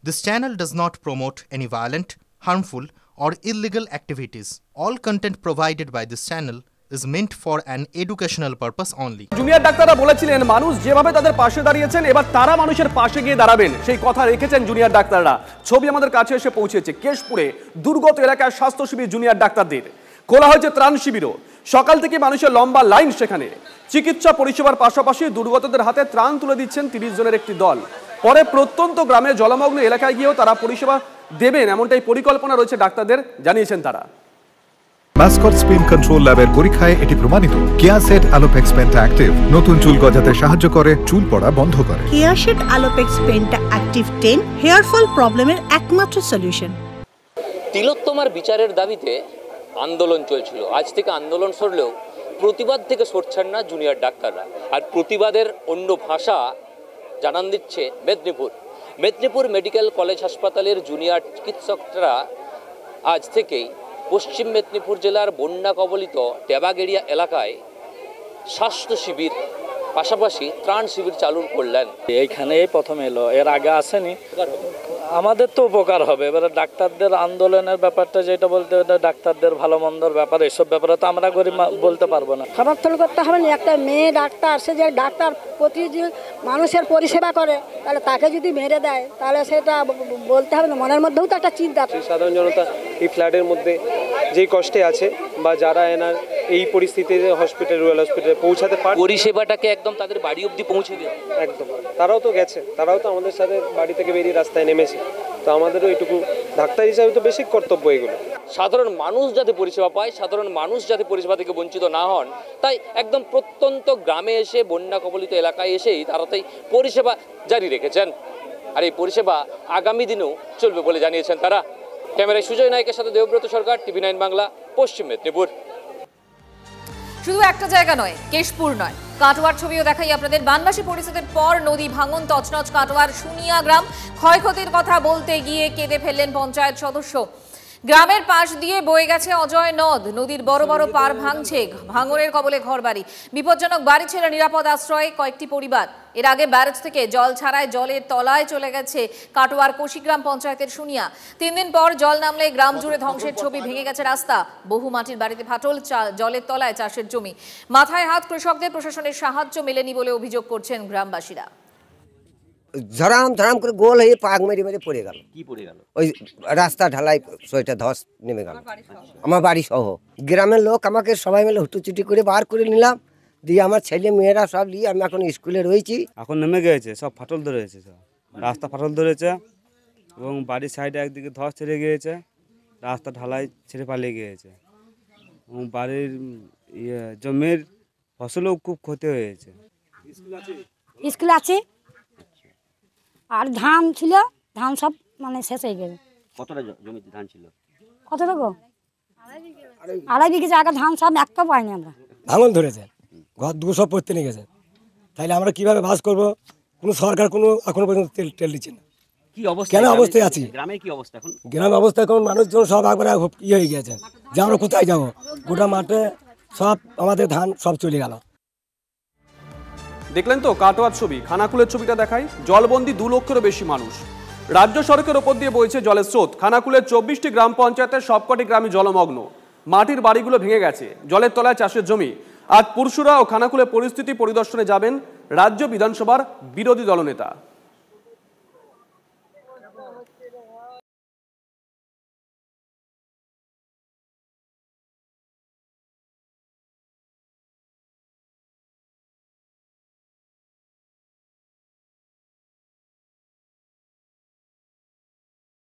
This channel does not promote any violent, harmful, or illegal activities. All content provided by this channel is meant for an educational purpose only. Junior ডাক্তাররা বলেছিলেন মানুষ যেভাবে তাদের পাশে দাঁড়িয়েছেন এবার তারা মানুষের পাশে গিয়ে দাঁড়াবেন, সেই কথা রেখেছেন জুনিয়র ডাক্তাররা। ছবি আমাদের কাছে এসে পৌঁছেছে কেশপুরে দুর্গত এলাকার স্বাস্থ্য শিবির জুনিয়র ডাক্তারদের। খোলা হয়েছে ত্রাণ শিবিরও। সকাল থেকে মানুষের লম্বা লাইন সেখানে। চিকিৎসা পরিষেবার পাশাপাশি দুর্গতদের হাতে ত্রাণ তুলে দিচ্ছেন 30 জনের একটি দল। পরে প্রত্যন্ত গ্রামে জলমগ্ন এলাকায় গিয়েও তারা পরিষেবা দেবেন এমনটাই পরিকল্পনা রয়েছে ডাক্তারদের, জানিয়েছেন তারা। মাসকট স্পিন কন্ট্রোল ল্যাবের পরীক্ষায় এটি প্রমাণিত। কেয়াসেট আলোপেক্স পেন্টা অ্যাক্টিভ নতুন চুল গজাতে সাহায্য করে, চুল পড়া বন্ধ করে। Keya Seth Alopex penta active 10 hair fall প্রবলেমের একমাত্র সলিউশন। তিলোত্তমার বিচারের দাবিতে আন্দোলন চলছিল। আজ থেকে আন্দোলন সরলেও প্রতিবাদ থেকে সরছেন না জুনিয়র ডাক্তাররা। আর প্রতিবাদের অন্য ভাষা জানান দিচ্ছে মেদিনীপুর মেডিকেল কলেজ হাসপাতালের জুনিয়র চিকিৎসকরা আজ থেকেই পশ্চিম মেদিনীপুর জেলার বন্যা কবলিত টেবাগেড়িয়া এলাকায় স্বাস্থ্য শিবির পাশাপাশি ত্রাণ শিবির চালু করলেন। এইখানে প্রথম এলো, এর আগে আসেনি। আমাদের তো উপকার হবে। এবারে ডাক্তারদের আন্দোলনের ব্যাপারটা যেটা বলতে, ডাক্তারদের ভালো মন্দর ব্যাপার, এসব ব্যাপারে তো আমরা গরিব বলতে পারবো না। খাবার তৈরি করতে হবে না। একটা মেয়ে ডাক্তার, সে যে ডাক্তার প্রতিদিন মানুষের পরিষেবা করে, তাহলে তাকে যদি মেরে দেয় তাহলে সেটা বলতে হবে না। মনের মধ্যেও তো একটা চিন্তা। সাধারণ জনতা এই ফ্ল্যাটের মধ্যে যেই কষ্টে আছে বা যারা এনার এই পরিস্থিতিতে হসপিটাল, রুরাল হসপিটালে পৌঁছাতে পারে, পরিষেবাটাকে একদম তাদের বাড়ি অবধি পৌঁছে দেয়। একদম তারাও তো গেছে, তারাও তো আমাদের সাথে বাড়ি থেকে বেরিয়ে রাস্তায় নেমেছে। তো আমাদেরও এইটুকু ডাক্তার হিসাবে তো বেশি কর্তব্য এগুলো। সাধারণ মানুষ যাতে পরিষেবা পায়, সাধারণ মানুষ যাতে পরিষেবা থেকে বঞ্চিত না হন, তাই একদম প্রত্যন্ত গ্রামে এসে বন্যা কবলিত এলাকায় এসেই তারা তাই পরিষেবা জারি রেখেছেন। আর এই পরিষেবা আগামী দিনেও চলবে বলে জানিয়েছেন তারা। ক্যামেরায় সুজয় নায়কের সাথে দেবব্রত সরকার, TV9 বাংলা, পশ্চিম মেদিনীপুর। শুধু একটা জায়গা নয়, কেশপুর নয়, কাটোয়ার ছবিও দেখাই আপনাদের। বানবাসী পরিস্থিতির পর নদী ভাঙন তছনছ কাটোয়ার শুনিয়া গ্রাম। ক্ষয়ক্ষতির কথা বলতে গিয়ে কেঁদে ফেললেন পঞ্চায়েত সদস্য। গ্রামের পাশ দিয়ে বয়ে গেছে অজয় নদ, নদীর বড় বড় পার ভাঙছে, ভাঙনের কবলে ঘরবাড়ি। বিপজ্জনক বাড়ি ছেড়ে নিরাপদ আশ্রয়ে কয়েকটি পরিবার। এর আগে ব্যারেজ থেকে জল ছাড়ায় জলের তলায় চলে গেছে কাটোয়ার কোশিগ্রাম পঞ্চায়েতের শুনিয়া। 3 দিন পর জল নামলে গ্রাম জুড়ে ধ্বংসের ছবি, ভেঙে গেছে রাস্তা, বহু মাটির বাড়িতে ফাটল, জলের তলায় চাষের জমি। মাথায় হাত কৃষকদের, প্রশাসনের সাহায্য মেলেনি বলে অভিযোগ করছেন গ্রামবাসীরা। ঝরাম ঝরাম করে গোল হয়ে পাক মেরে মেরে পড়ে গেল। কি পড়ে গেল? ওই রাস্তা ঢালাই সইটা ধস নেমে গেল আমার বাড়ি সহ। গ্রামের লোক আমাকে সবাই মিলে হুটুচুটি করে বার করে নিলাম, দিয়ে আমার ছেলে মেয়েরা সব নিয়ে আমি এখন স্কুলে রয়েছি। এখন নেমে গিয়েছে, সব ফাটল ধরেছে, সব রাস্তা ফাটল ধরেছে এবং বাড়ির সাইডে একদিকে ধস ছেড়ে গিয়েছে, রাস্তা ঢালাই ছেড়ে পালিয়ে গিয়েছে এবং বাড়ির জমির ফসলও খুব ক্ষতি হয়েছে। স্কুল আছে আর ধান ছিল, ধান সব মানে শেষ হয়ে গেল। কতটা জমিতে ধান ছিল? কতটা গো? 2.5 বিঘে জায়গা ধান সব একটা পাইনি আমরা। ভাঙন ধরেছে, ঘর দুটো সব পড়তে নিয়ে গেছে। তাহলে আমরা কিভাবে বাস করবো? কোনো সরকার কোনো এখনো পর্যন্ত তেল দিচ্ছে না। কি অবস্থা? কেন অবস্থায় আছি? গ্রামের কি অবস্থা এখন? গ্রামের অবস্থা এখন মানুষজন সব একবারে ইয়ে হয়ে গেছে যে আমরা কোথায় যাবো। গোটা মাঠে সব আমাদের ধান সব চলে গেল। দেখলেন তো কাটোয়ার ছবি। খানাকুলের ছবিটা দেখাই। জলবন্দী 2 লক্ষেরও বেশি মানুষ। রাজ্য সড়কের ওপর দিয়ে বইছে জলের স্রোত। খানাকুলের 24টি গ্রাম পঞ্চায়েতের সবকটি গ্রামই জলমগ্ন। মাটির বাড়িগুলো ভেঙে গেছে, জলের তলায় চাষের জমি। আজ পুরসুরা ও খানাকুলের পরিস্থিতি পরিদর্শনে যাবেন রাজ্য বিধানসভার বিরোধী দলনেতা।